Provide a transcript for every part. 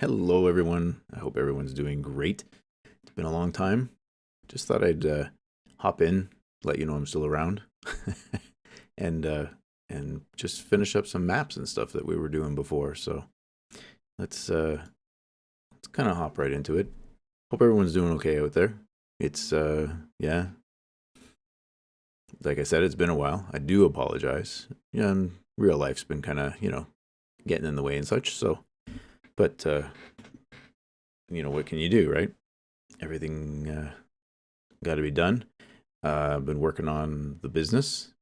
Hello, everyone. I hope everyone's doing great. It's been a long time. Just thought I'd hop in, let you know I'm still around, and uh, and just finish up some maps and stuff that we were doing before. So let's kind of hop right into it. Hope everyone's doing okay out there. It's yeah, like I said, it's been a while. I do apologize. Yeah, and real life's been kind of getting in the way and such. So, but what can you do, right? Everything got to be done. I've been working on the business,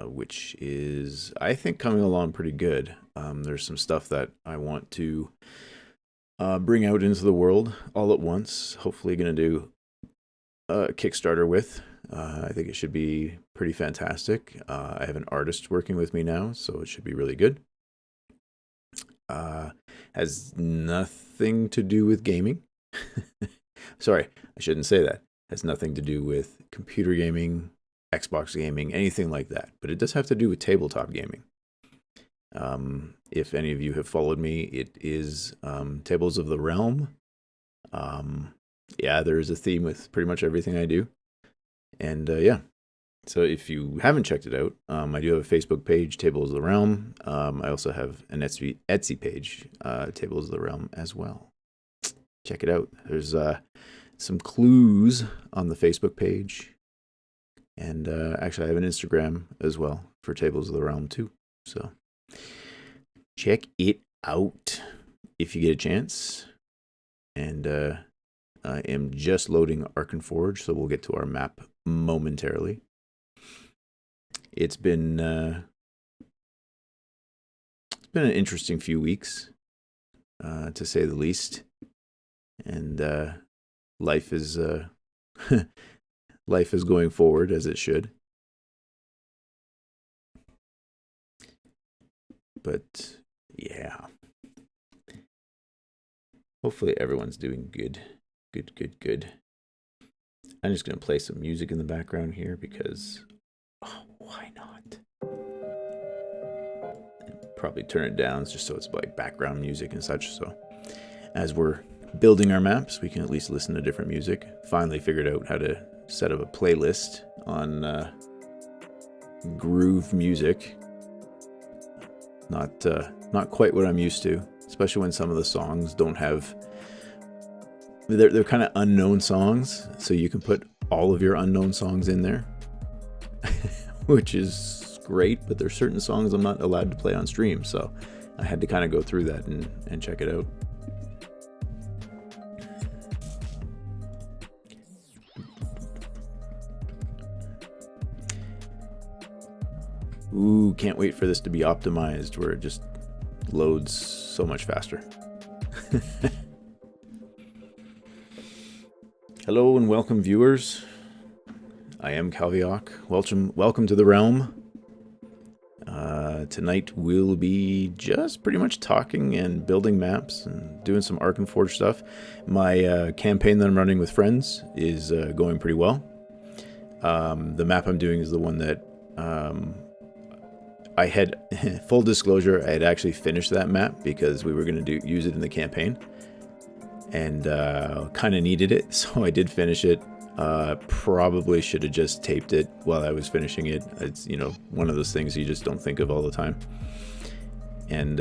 which is, I think, coming along pretty good. There's some stuff that I want to bring out into the world all at once. Hopefully, going to do a Kickstarter with. I think it should be pretty fantastic. I have an artist working with me now, so it should be really good. Has nothing to do with gaming. Sorry, I shouldn't say that. Has nothing to do with computer gaming, Xbox gaming, anything like that. But it does have to do with tabletop gaming. If any of you have followed me, it is Tables of the Realm. Yeah, there is a theme with pretty much everything I do. And yeah, so if you haven't checked it out, I do have a Facebook page, Tables of the Realm. I also have an Etsy page, Tables of the Realm as well. Check it out. There's some clues on the Facebook page. And actually, I have an Instagram as well for Tables of the Realm too. So check it out if you get a chance. And I am just loading ArkenForge, so we'll get to our map momentarily. It's been an interesting few weeks, to say the least, and life is life is going forward as it should. But yeah, hopefully everyone's doing good. Good. I'm just gonna play some music in the background here because why not? And probably turn it down just so it's like background music and such. So as we're building our maps, we can at least listen to different music. Finally figured out how to set up a playlist on Groove Music. Not quite what I'm used to, especially when some of the songs don't have. They're kind of unknown songs, so you can put all of your unknown songs in there, which is great, but there's certain songs I'm not allowed to play on stream, so I had to kind of go through that and check it out. Ooh, can't wait for this to be optimized where it just loads so much faster. Hello and welcome, viewers. I am Calviok. Welcome to the realm. Tonight we'll be just pretty much talking and building maps and doing some ArkenForge stuff. My campaign that I'm running with friends is going pretty well. The map I'm doing is the one that I had, full disclosure, I had actually finished that map because we were going to use it in the campaign. And kind of needed it, so I did finish it. Probably should have just taped it while I was finishing it. It's one of those things you just don't think of all the time. And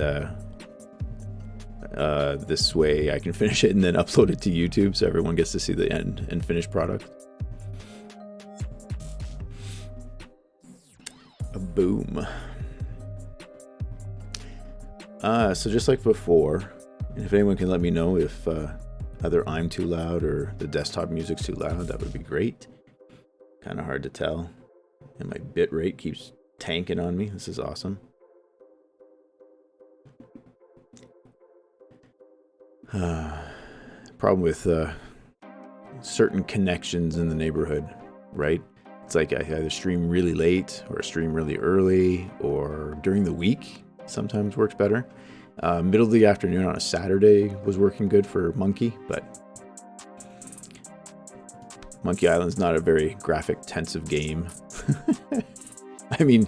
this way I can finish it and then upload it to YouTube so everyone gets to see the end and finished product. Boom. So just like before, and if anyone can let me know if either I'm too loud or the desktop music's too loud, that would be great. Kind of hard to tell. And my bit rate keeps tanking on me. This is awesome. Problem with certain connections in the neighborhood, right? It's like I either stream really late or stream really early, or during the week sometimes works better. Middle of the afternoon on a Saturday was working good for Monkey, but Monkey Island's not a very graphic-intensive game. I mean,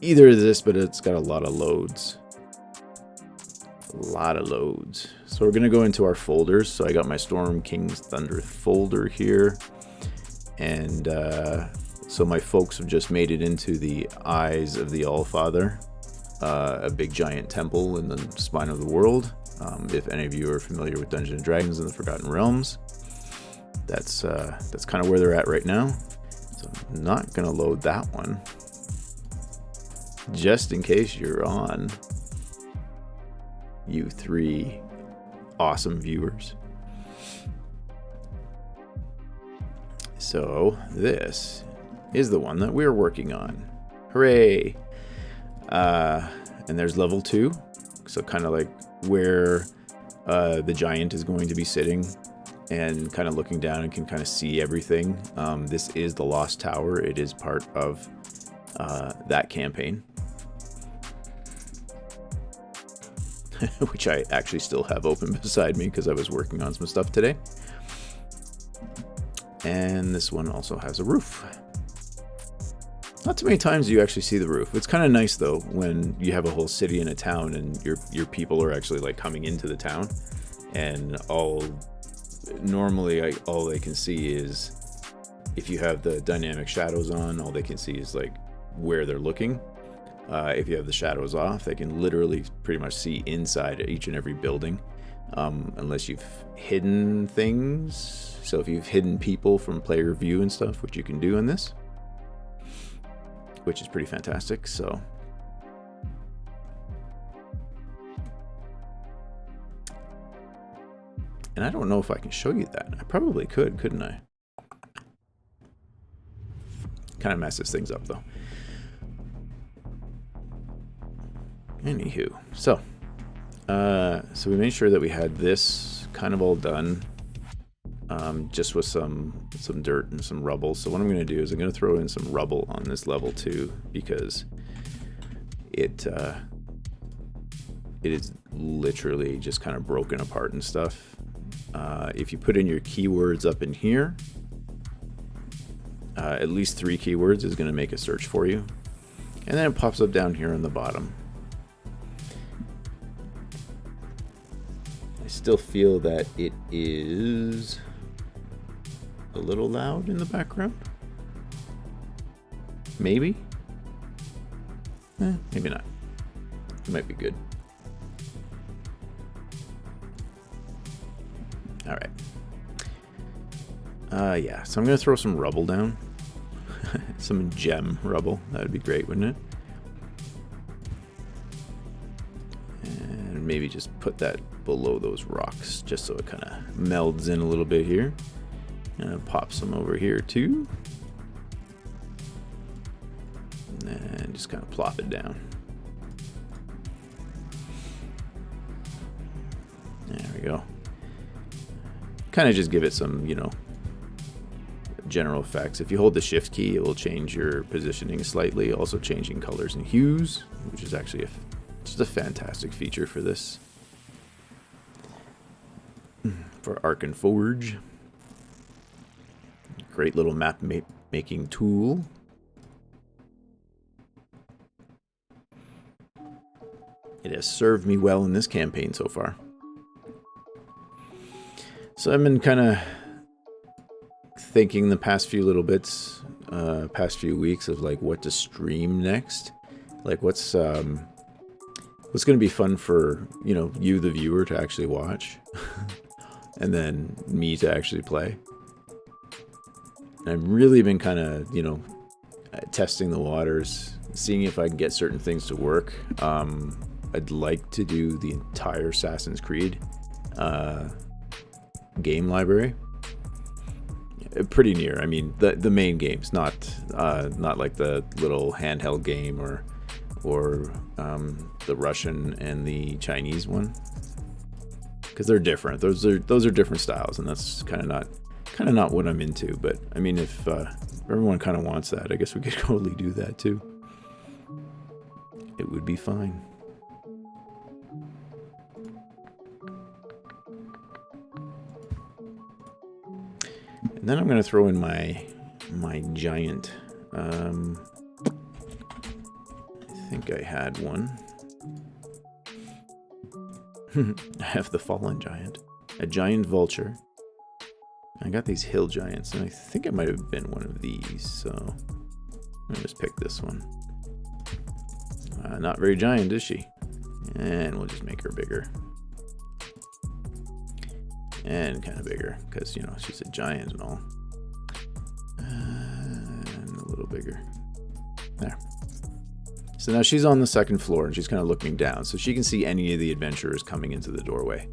either of this, but it's got a lot of loads. That's So we're going to go into our folders. So I got my Storm King's Thunder folder here. And so my folks have just made it into the Eyes of the Allfather, a big giant temple in the spine of the world. If any of you are familiar with Dungeons & Dragons and the Forgotten Realms, that's kind of where they're at right now. So I'm not going to load that one, just in case you're on, you three awesome viewers. So this is the one that we're working on. Hooray! And there's level 2, so kind of like where the giant is going to be sitting and kind of looking down and can kind of see everything. This is the Lost Tower. It is part of that campaign, which I actually still have open beside me because I was working on some stuff today. And this one also has a roof. Not too many times you actually see the roof. It's kind of nice though when you have a whole city and a town and your people are actually like coming into the town, and normally all they can see is, if you have the dynamic shadows on, all they can see is like where they're looking. If you have the shadows off, they can literally pretty much see inside each and every building, unless you've hidden things. So if you've hidden people from player view and stuff, which you can do in this, which is pretty fantastic. So and I don't know if I can show you that. I probably could, couldn't I? Kind of messes things up though. Anywho, so we made sure that we had this kind of all done, just with some dirt and some rubble. So what I'm going to do is I'm going to throw in some rubble on this level too, because it is literally just kind of broken apart and stuff. If you put in your keywords up in here, at least 3 keywords is going to make a search for you, and then it pops up down here on the bottom. I still feel that it is a little loud in the background. Maybe? Maybe not. It might be good. Alright. Yeah, so I'm going to throw some rubble down. Some gem rubble. That would be great, wouldn't it? And maybe just put that below those rocks, just so it kind of melds in a little bit here. And pop some over here too. And just kind of plop it down. There we go. Kind of just give it some, general effects. If you hold the shift key, it will change your positioning slightly, also changing colors and hues, which is actually just a fantastic feature for this. For ArkenForge. Great little map making tool. It has served me well in this campaign so far. So I've been kind of thinking the past few little bits, past few weeks, of like what to stream next. Like what's going to be fun for, you the viewer to actually watch, and then me to actually play. And I've really been kind of, testing the waters, seeing if I can get certain things to work. I'd like to do the entire Assassin's Creed game library. Pretty near. I mean, the main games, not like the little handheld game or the Russian and the Chinese one, because they're different. Those are different styles, and that's kind of not what I'm into. But I mean, if everyone kind of wants that, I guess we could totally do that too. It would be fine. And then I'm going to throw in my giant. I think I had one. I have the fallen giant, a giant vulture. I got these hill giants, and I think it might have been one of these, so I'm gonna just pick this one. Not very giant, is she? And we'll just make her bigger. And kind of bigger, because, you know, she's a giant and all. And a little bigger. There. So now she's on the second floor, and she's kind of looking down, so she can see any of the adventurers coming into the doorway.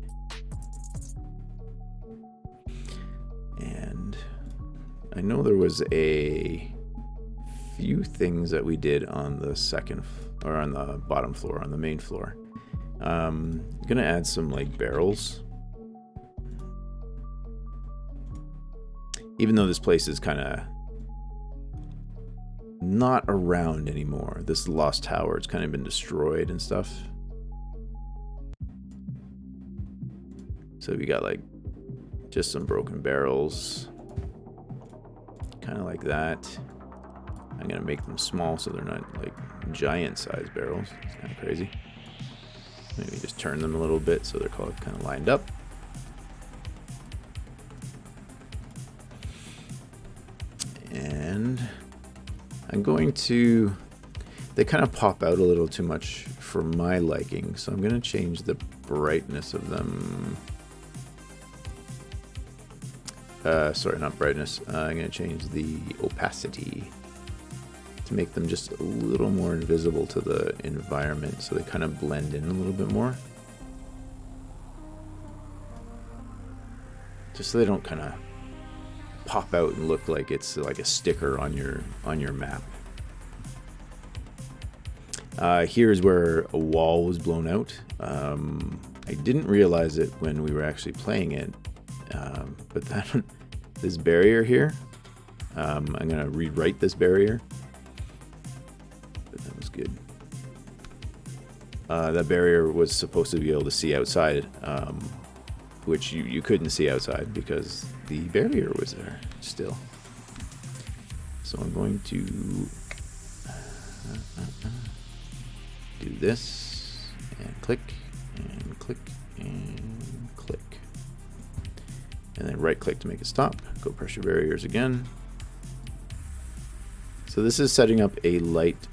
And I know there was a few things that we did on the on the bottom floor, on the main floor. I'm gonna add some like barrels. Even though this place is kind of not around anymore. This lost tower, it's kind of been destroyed and stuff. So we got like just some broken barrels. Kind of like that. I'm gonna make them small so they're not like giant sized barrels. It's kind of crazy. Maybe just turn them a little bit so they're kind of lined up. And I'm going to, they kind of pop out a little too much for my liking, so I'm going to change the brightness of them. Sorry, not brightness. I'm going to change the opacity to make them just a little more invisible to the environment, so they kind of blend in a little bit more. Just so they don't kind of pop out and look like it's like a sticker on your map. Here's where a wall was blown out. I didn't realize it when we were actually playing it, but this barrier here, I'm gonna rewrite this barrier. But that was good. That barrier was supposed to be able to see outside, which you couldn't see outside because the barrier was there still. So I'm going to do this, and click, and click, and click. And then right click to make it stop. Go pressure barriers again. So this is setting up a light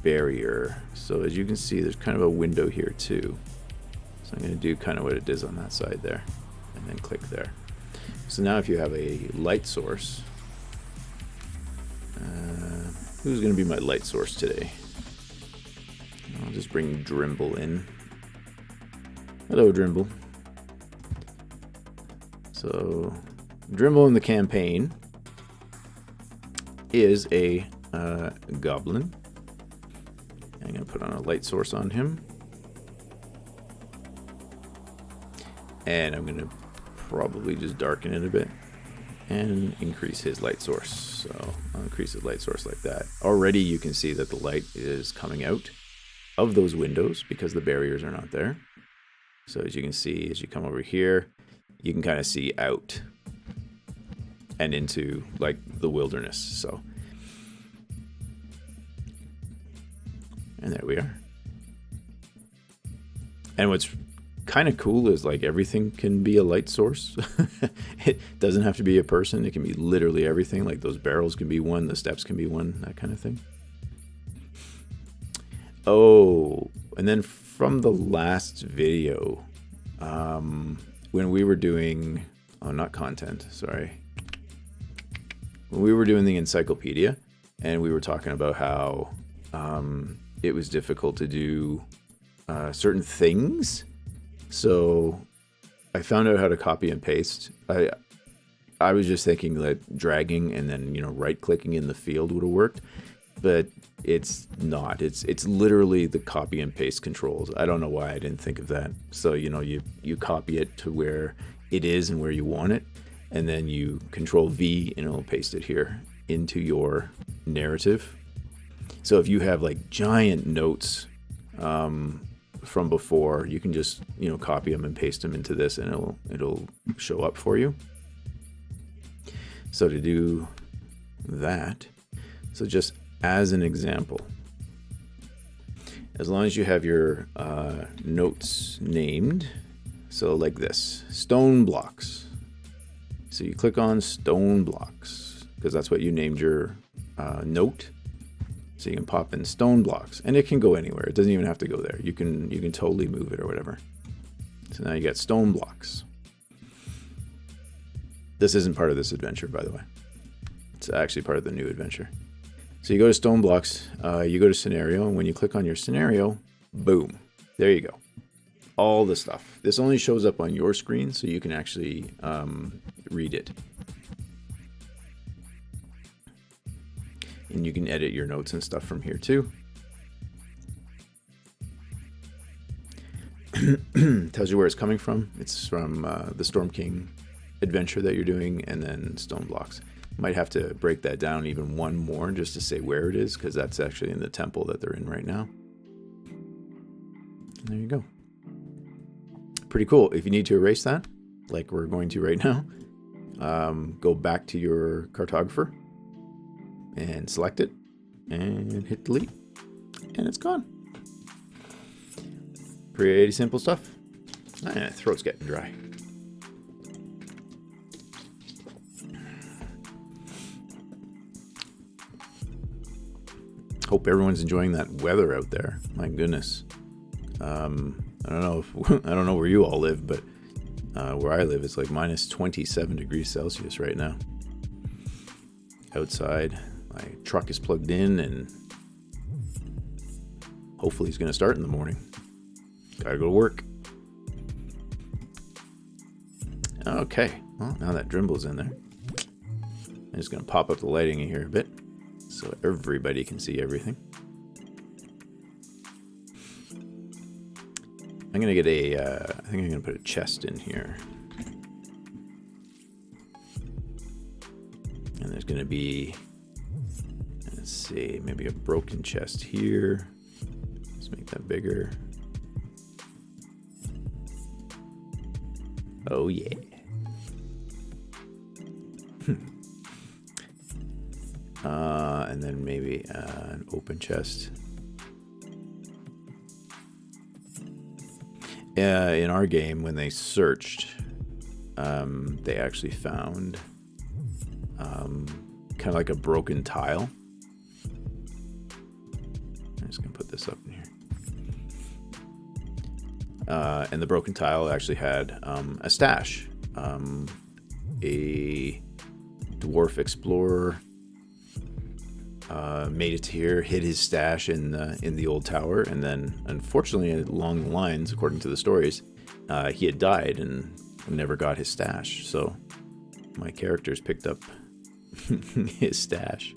barrier. So as you can see, there's kind of a window here too. So I'm going to do kind of what it is on that side there, and then click there. So now if you have a light source, who's going to be my light source today? I'll just bring Drimble in. Hello, Drimble. So Drimble in the campaign is a goblin. I'm going to put on a light source on him. And I'm going to probably just darken it a bit and increase his light source. So I'll increase his light source like that. Already you can see that the light is coming out of those windows because the barriers are not there. So as you can see, as you come over here, you can kind of see out and into like the wilderness. So, and there we are. And what's kind of cool is like everything can be a light source. It doesn't have to be a person. It can be literally everything. Like those barrels can be one, the steps can be one, that kind of thing. Oh, and then from the last video, when we were doing, not content, sorry. When we were doing the encyclopedia, and we were talking about how it was difficult to do certain things. So I found out how to copy and paste. I was just thinking that dragging and then, right clicking in the field would have worked, but it's not. It's literally the copy and paste controls. I don't know why I didn't think of that. So, you copy it to where it is and where you want it, and then you control V and it'll paste it here into your narrative. So if you have like giant notes from before, you can just copy them and paste them into this, and it'll show up for you. So to do that, so just as an example, as long as you have your notes named. So like this, stone blocks. So you click on stone blocks because that's what you named your note. So you can pop in stone blocks, and it can go anywhere. It doesn't even have to go there. You can totally move it or whatever. So now you got stone blocks. This isn't part of this adventure, by the way. It's actually part of the new adventure. So you go to stone blocks, you go to scenario, and when you click on your scenario, boom, there you go. All the stuff. This only shows up on your screen, so you can actually read it. And you can edit your notes and stuff from here too. Tells you where it's coming from. It's from the Storm King adventure that you're doing, and then stone blocks. Might have to break that down even one more just to say where it is, because that's actually in the temple that they're in right now. And there you go. Pretty cool. If you need to erase that, like we're going to right now, go back to your cartographer and select it and hit delete, and it's gone. Pretty simple stuff. Throat's getting dry. Hope everyone's enjoying that weather out there. My goodness. I don't know where you all live, but where I live, it's like minus 27 degrees Celsius right now. Outside, my truck is plugged in, and hopefully it's going to start in the morning. Gotta go to work. Okay, well, now that Drimble's in there, I'm just going to pop up the lighting in here a bit so everybody can see everything. I'm going to get I think I'm going to put a chest in here. And there's going to be, let's see, maybe a broken chest here. Let's make that bigger. Oh yeah. And then maybe an open chest. In our game, when they searched, they actually found kind of like a broken tile. I'm just gonna put this up in here. And the broken tile actually had a stash. A dwarf explorer made it here, hid his stash in the old tower, and then unfortunately along the lines, according to the stories, he had died and never got his stash. So my characters picked up his stash.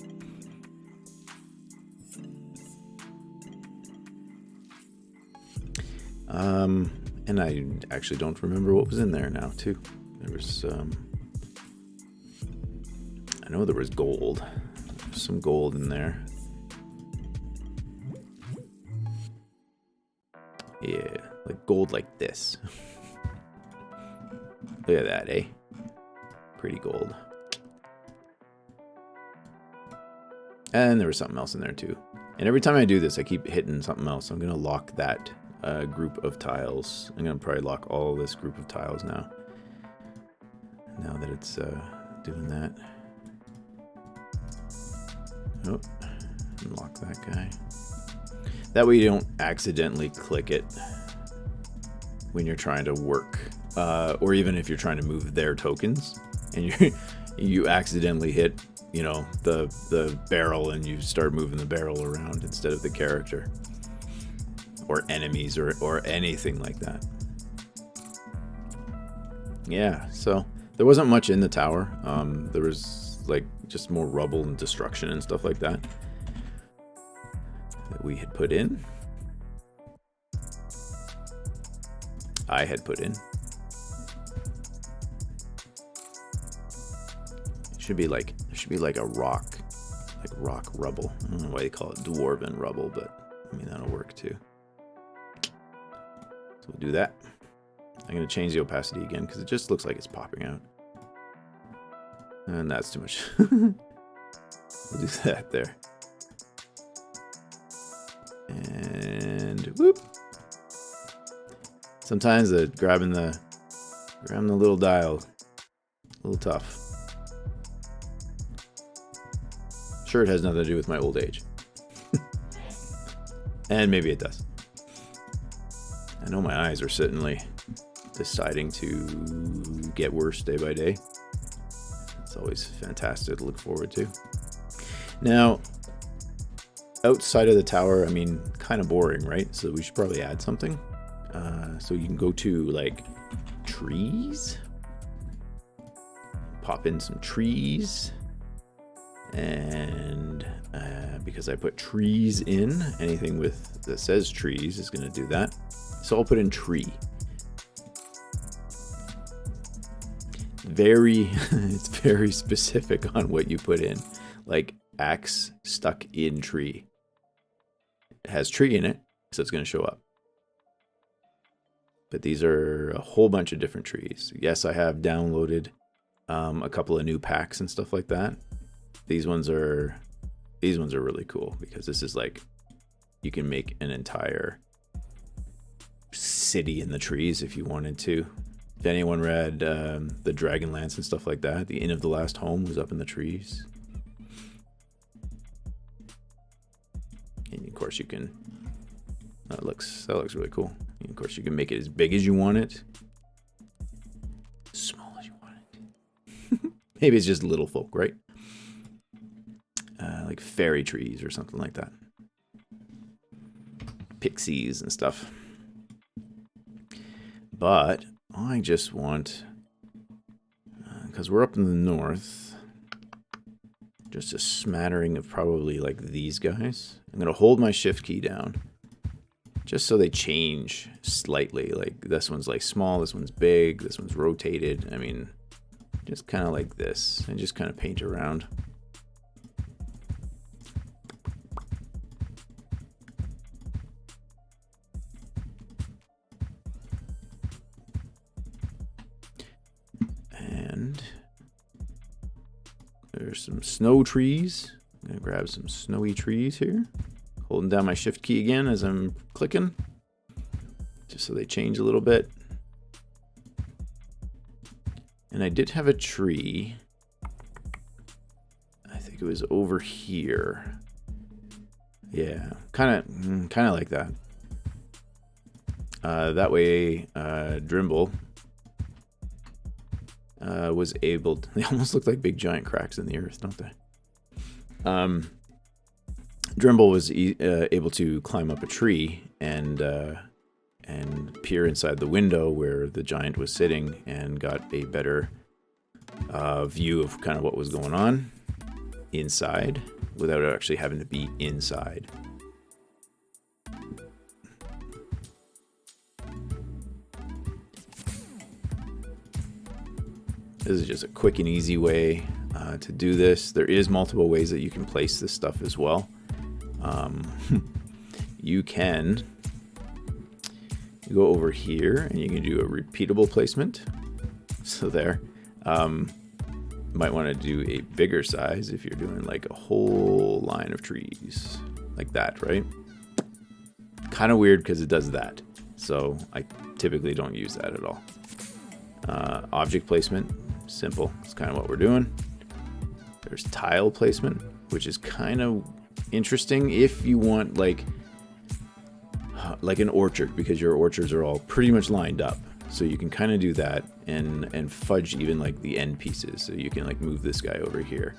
And I actually don't remember what was in there now too. There was I know there was gold. There's some gold in there. Yeah, like gold like this. Look at that, eh? Pretty gold. And there was something else in there too. And every time I do this, I keep hitting something else. I'm gonna lock that group of tiles. I'm gonna probably lock all this group of tiles now. Now that it's doing that. Oh, unlock that guy. That way you don't accidentally click it when you're trying to work, or even if you're trying to move their tokens, and you accidentally hit, you know, the barrel, and you start moving the barrel around instead of the character, or enemies, or anything like that. Yeah, so there wasn't much in the tower. There was like just more rubble and destruction and stuff like that we had put in. I had put in. It should be like a rock, like rock rubble. I don't know why they call it dwarven rubble, but I mean that'll work too. So we'll do that. I'm gonna change the opacity again because it just looks like it's popping out. And that's too much. We'll do that there. And Sometimes grabbing the little dial, a little tough. Sure, it has nothing to do with my old age. And maybe it does. I know my eyes are certainly deciding to get worse day by day. It's always fantastic to look forward to. Now, outside of the tower, I mean, kind of boring, right? So we should probably add something. So you can go to like trees, pop in some trees, and because I put trees in, anything that says trees is going to do that. So I'll put in tree. It's very specific on what you put in, like axe stuck in tree. It has tree in it, so it's going to show up. But these are a whole bunch of different trees. Yes, I have downloaded a couple of new packs and stuff like that. These ones are really cool because this is like, you can make an entire city in the trees if you wanted to. If anyone read the Dragonlance and stuff like that, the Inn of the Last Home was up in the trees. And of course you can, that looks really cool. And of course you can make it as big as you want it, as small as you want it. Maybe it's just little folk, right? Like fairy trees or something like that. Pixies and stuff. But I just want, because we're up in the north, just a smattering of probably like these guys. I'm going to hold my shift key down just so they change slightly. Like this one's like small, this one's big, this one's rotated. I mean, just kind of like this, and just kind of paint around. And there's some snow trees. I'm gonna grab some snowy trees here. Holding down my shift key again as I'm clicking, just so they change a little bit. And I did have a tree. I think it was over here. Yeah, kind of like that. That way, Drimble was able to, they almost look like big giant cracks in the earth, don't they? Drimble was able to climb up a tree and peer inside the window where the giant was sitting and got a better view of kind of what was going on inside without actually having to be inside. This is just a quick and easy way to do this. There is multiple ways that you can place this stuff as well. You can go over here and you can do a repeatable placement. So there. Might want to do a bigger size if you're doing like a whole line of trees like that, right? Kind of weird because it does that. So I typically don't use that at all. Object placement, simple. It's kind of what we're doing. There's tile placement, which is kind of interesting if you want like an orchard, because your orchards are all pretty much lined up. So you can kind of do that and fudge even like the end pieces. So you can like move this guy over here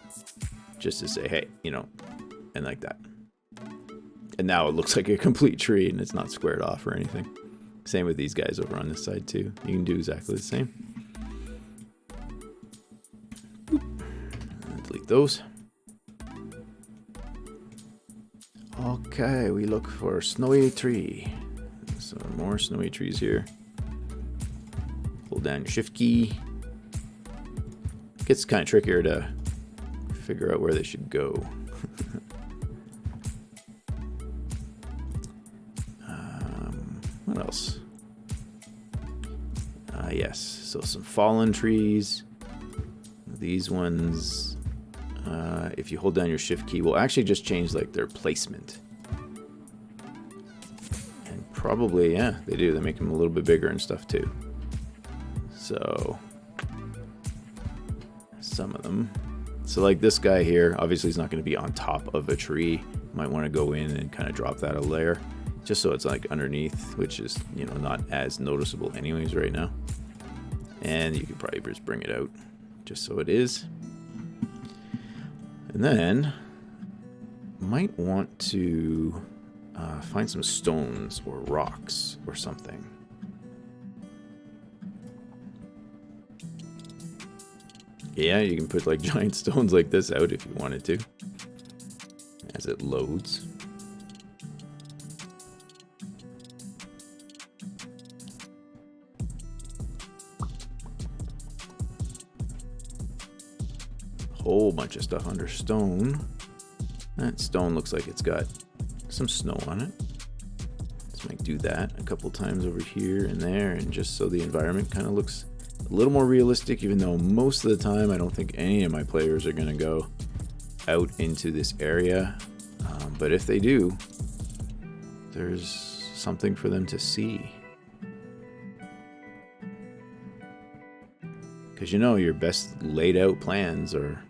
just to say, hey, you know, and like that. And now it looks like a complete tree and it's not squared off or anything. Same with these guys over on this side too. You can do exactly the same. Delete those. Okay, we look for snowy tree. So more snowy trees here. Hold down your shift key. It gets kind of trickier to figure out where they should go. What else? Yes, so some fallen trees. These ones, if you hold down your shift key, will actually just change like their placement. And Probably, yeah, they do. They make them a little bit bigger and stuff too. So, some of them. So like this guy here, obviously he's not going to be on top of a tree. Might want to go in and kind of drop that a layer, just so it's like underneath, which is, you know, not as noticeable anyways right now. And you could probably just bring it out, just so it is. And then, might want to find some stones or rocks or something. Yeah, you can put like giant stones like this out if you wanted to, as it loads. Whole bunch of stuff under stone. That stone looks like it's got some snow on it. Let's might do that a couple times over here and there, and just so the environment kind of looks a little more realistic, even though most of the time I don't think any of my players are going to go out into this area. But if they do, there's something for them to see. Because you know your best laid out plans are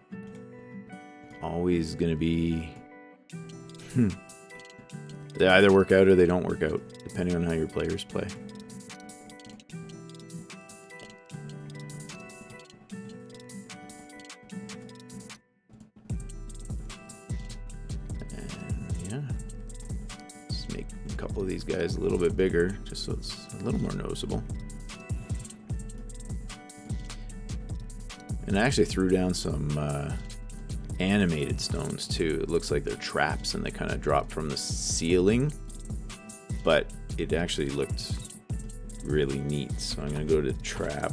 always going to be... They either work out or they don't work out, depending on how your players play. And yeah, just make a couple of these guys a little bit bigger, just so it's a little more noticeable. And I actually threw down some animated stones too. It looks like they're traps and they kind of drop from the ceiling, but it actually looked really neat. So I'm going to go to trap.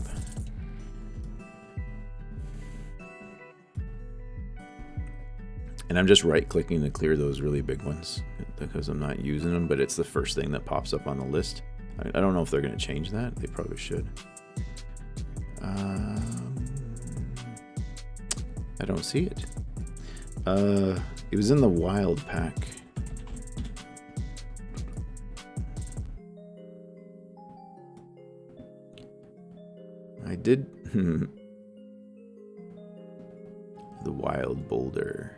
And I'm just right clicking to clear those really big ones because I'm not using them, but it's the first thing that pops up on the list. I don't know if they're going to change that. They probably should. I don't see it. It was in the wild pack. I did... The wild boulder.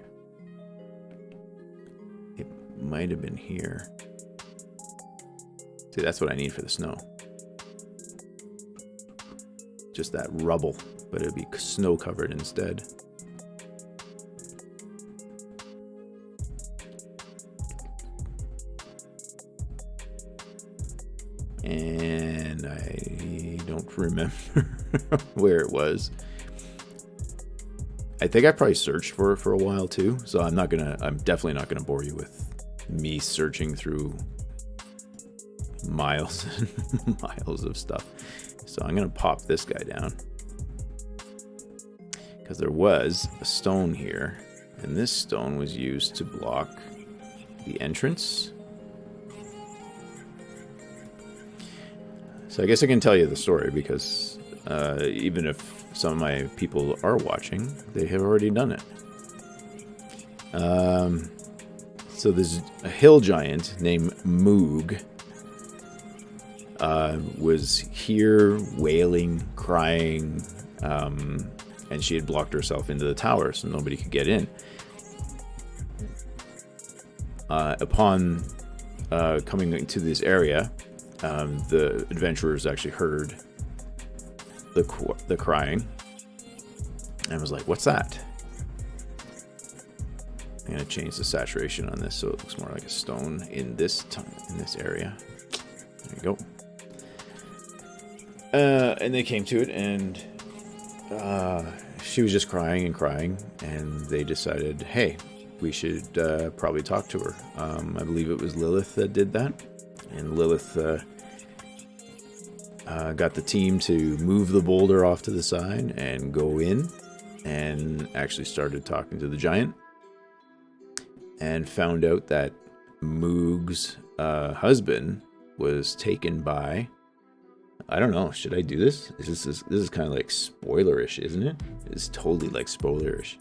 It might have been here. See, that's what I need for the snow. Just that rubble, but it'd be snow covered instead. And I don't remember where it was. I think I probably searched for it for a while too, so I'm definitely not gonna bore you with me searching through miles and miles of stuff. So I'm gonna pop this guy down because there was a stone here, and this stone was used to block the entrance. So I guess I can tell you the story because even if some of my people are watching, they have already done it. So there's a hill giant named Moog was here wailing, crying, and she had blocked herself into the tower so nobody could get in. Upon coming into this area, the adventurers actually heard the crying and was like, "What's that?" I'm gonna change the saturation on this so it looks more like a stone in this area. There you go. And they came to it, and she was just crying and crying, and they decided, hey, we should probably talk to her. I believe it was Lilith that did that, and Lilith got the team to move the boulder off to the side and go in, and actually started talking to the giant, and found out that Moog's husband was taken by... I don't know. Should I do this? This is kind of like spoilerish, isn't it? It's totally like spoilerish.